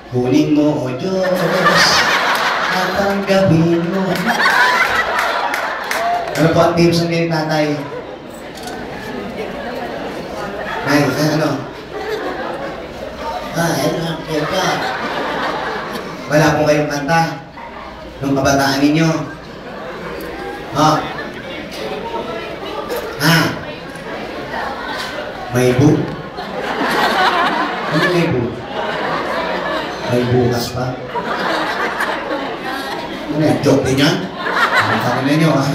Kunin mo, O Diyos, at tanggapin mo. Ano po ang tips ng tatay? Nay, ano? Wala po kayong kanta nung kabataan ninyo. Oh. Ha? May bu? Ano may bu? May bukas pa? Ano yan? Joke din yan? Ang sabi ninyo, ha?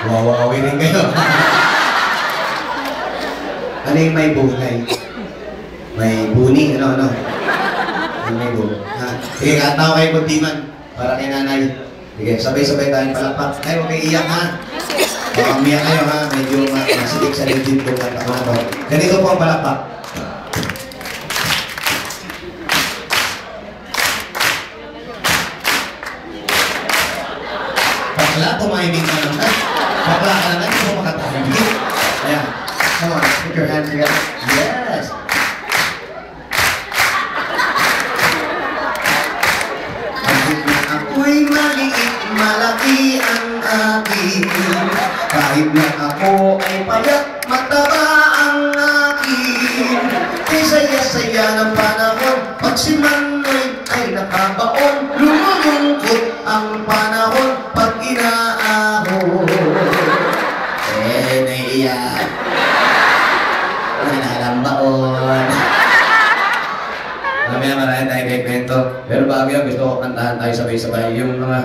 Wawawi rin kayo. Ano yung may buhay? May buni, ano? Ano may bu? Ha? Sige, katawa kayo kuntiman para kay nanay. Sige, sabay-sabay tayong palakpak. Ay, huwag kayo iyak, ha? Umiyak kayo, ha? Medyo masidik sa legit ko. Ganito po ang palakpak. Bakla, tumahimik ka naman. Bakla ka naman, hindi mo makatahimik. Ayan. Come on, put your hands together. Yes! Ako'y maliit, malaki ang akin. Kahit na ako ay payat, mataba ang akin. Kay saya-saya ng panahon, pag si Manoy ay nakabaon. Lumulungkot ang panahon, pag inaahon. Naiiyak. Nalambaon. Mamaya marami tayo kay kwento. Pero bago yan, gusto ko kantahan tayo sabay-sabay. Yung mga,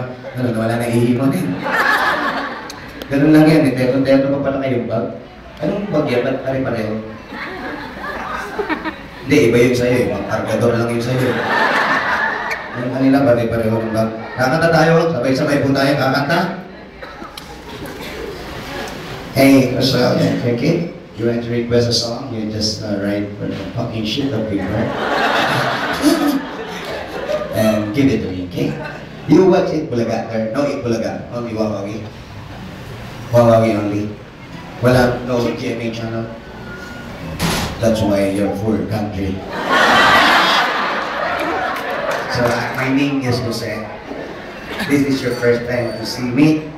wala na ihimon eh. Ganun lang yan, teto pa pala kayong bag. Anong bag yan? Ba't pare-pareho? Hindi, iba yun sa'yo eh. Mga cargador lang yun sa'yo. Yung kanila, pare-pareho ng bag. Kakanta tayo, sabay-sabay po tayo. Kakanta? Hey, Australia, okay? You want to request a song? You just write for the fucking shit of paper. And give it to me, okay? You watch it, Bulaga. No, it Bulaga. Only Wawawi. Wawawi only. Wala, no GMA channel. That's why you're poor country. So, my name is Jose. This is your first time to see me.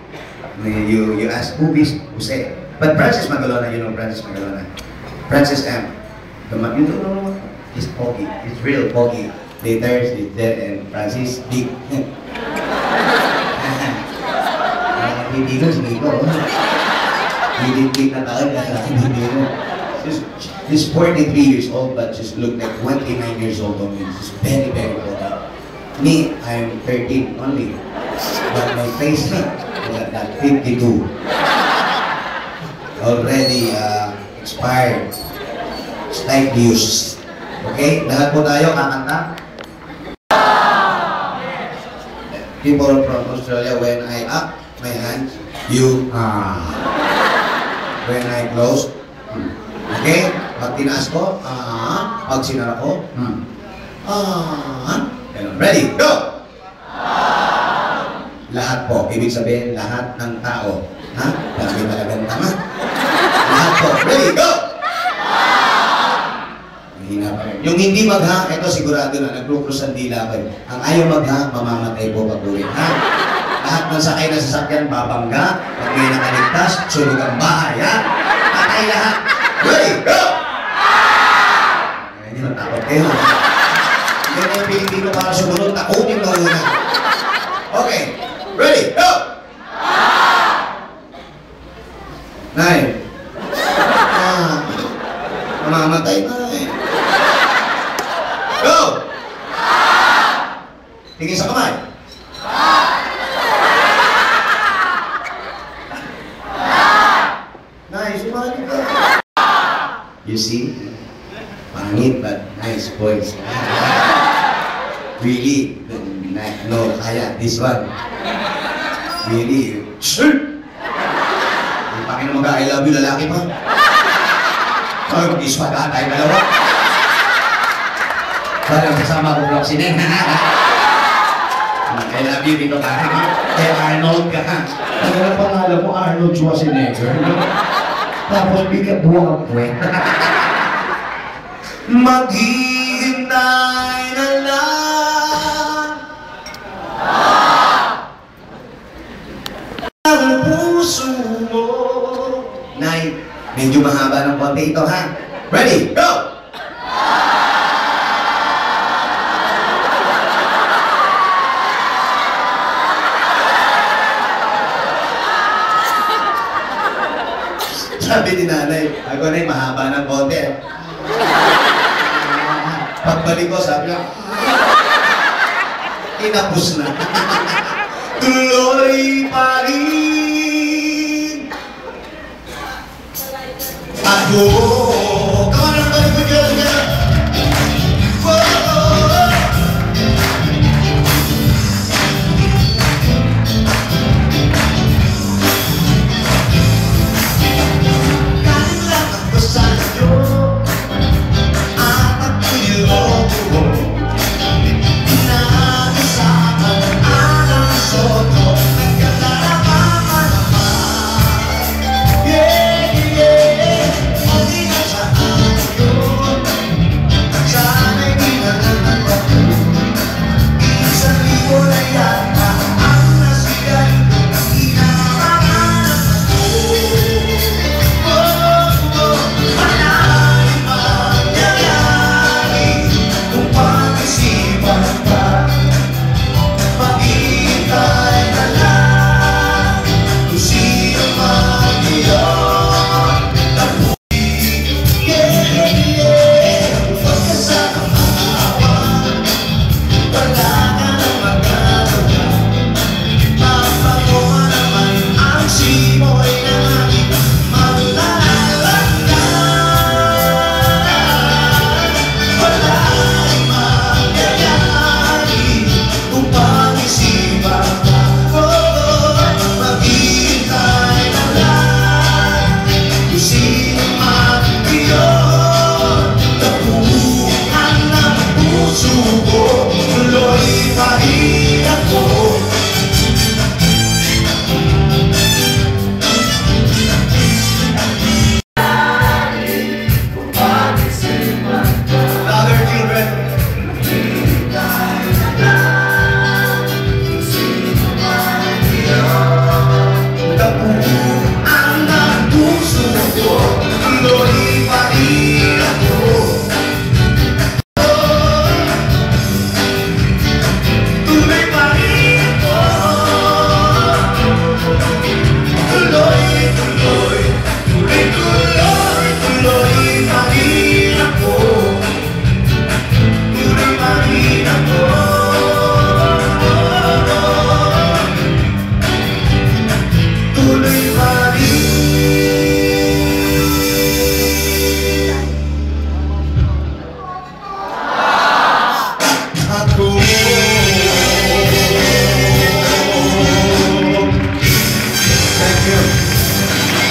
You ask who is Jose. But Francis Magalona, you know Francis Magalona. Francis M. You don't know? He's Pogi. He's real Pogi. Later, he's dead and Francis Big. Hindi ko, sige ko. Hindi big na taon kasi hindi ko. She's 43 years old but just look like 29 years old on me. She's very, very old. Me, I'm 13 only. But my face, that 52. Already expired. Slightly used. Okay? Lahat po tayo kakanta. People from Australia, when I up my hands, you when I close, okay? Pag tinaas ko, pag sinara ko, ready, go! Lahat po, ibig sabihin, lahat ng tao. Ha? Dami talagang tama. Lahat po, ready, go! Mahina pa rin. Yung hindi magha, ito sigurado na, naglukrus ang dila ko. Ang ayaw magha, mamamatay po pag-uwi. Ha? Lahat ng sakay na sasakyan, babangga. Pag may nakaligtas, sunog ang bahay. Ha? Patay lahat. Ready, go! Hindi matakot kayo. Yan ang Pilipino para sumunod, takutin mo muna. Okay, ready, go! Nay. Mamamatay na eh. Go! Tingin sa kamay. Nice, umali ka. You see? Pangit but nice voice. Really? No, kaya. This one. Really? Shit! Pakin na mag-I love you, lalaki pa. Mag-iswa na tayo dalawa. Parang kasama ko vlog si Neng. I love you dito ka. Kay Arnold ka. Ano na pangalan mo? Arnold Schwarzenegger. Tapos bigla buwang ang puwet. Maghihintay na lang. dito, ha? Ready, go! Sabi ni nanay, ako na mahaba ng konti. Pagbalik ko, sabi niya, inapos na. Tuloy pa rin ako. Come on, everybody, put your hands together.